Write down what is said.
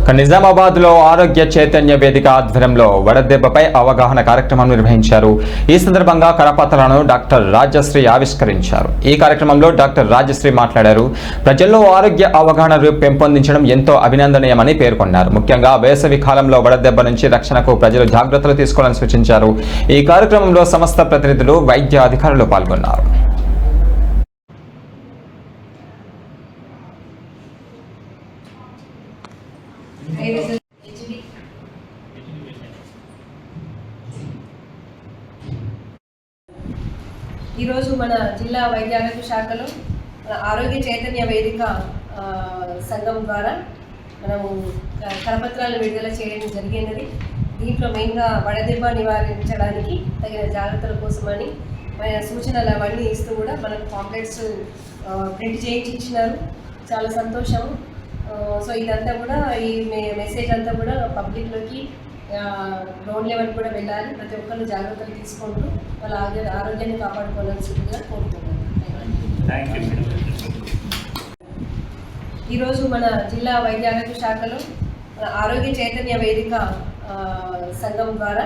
నిజామాబాద్ లో ఆరోగ్య చైతన్య వేదిక ఆధ్వర్యంలో వడదెబ్బపై అవగాహన కార్యక్రమం నిర్వహించారు. ఈ సందర్భంగా కరపత్రాలను డాక్టర్ రాజశ్రీ ఆవిష్కరించారు. ఈ కార్యక్రమంలో డాక్టర్ రాజశ్రీ మాట్లాడారు. ప్రజల్లో ఆరోగ్య అవగాహన పెంపొందించడం ఎంతో అభినందనీయమని పేర్కొన్నారు. ముఖ్యంగా వేసవి కాలంలో వడదెబ్బ నుంచి రక్షణకు ప్రజలు జాగ్రత్తలు తీసుకోవాలని సూచించారు. ఈ కార్యక్రమంలో సంస్థ ప్రతినిధులు, వైద్య అధికారులు పాల్గొన్నారు. ఈరోజు మన జిల్లా వైద్య ఆరోగ్య శాఖలో ఆరోగ్య చైతన్య వేదిక సంఘం ద్వారా మనము కరపత్రాలు విడుదల చేయడం జరిగినది. దీంట్లో మెయిన్గా వడదెబ్బ నివారించడానికి తగిన జాగ్రత్తల కోసమని సూచనలు అవన్నీ ఇస్తూ కూడా మనకు పాంప్లెట్స్ ప్రింట్ చేయించి ఇచ్చినారు. చాలా సంతోషం. సో ఇదంతా కూడా ఈ మెసేజ్ అంతా కూడా పబ్లిక్లోకి గ్రౌండ్ లెవెల్ కూడా వెళ్ళాలి. ప్రతి ఒక్కరు జాగ్రత్తలు తీసుకుంటూ వాళ్ళ ఆరోగ్యాన్ని కాపాడుకోవాల్సిందిగా కోరుతున్నాను. ఈరోజు మన జిల్లా వైద్య ఆరోగ్య శాఖలో ఆరోగ్య చైతన్య వేదిక సంఘం ద్వారా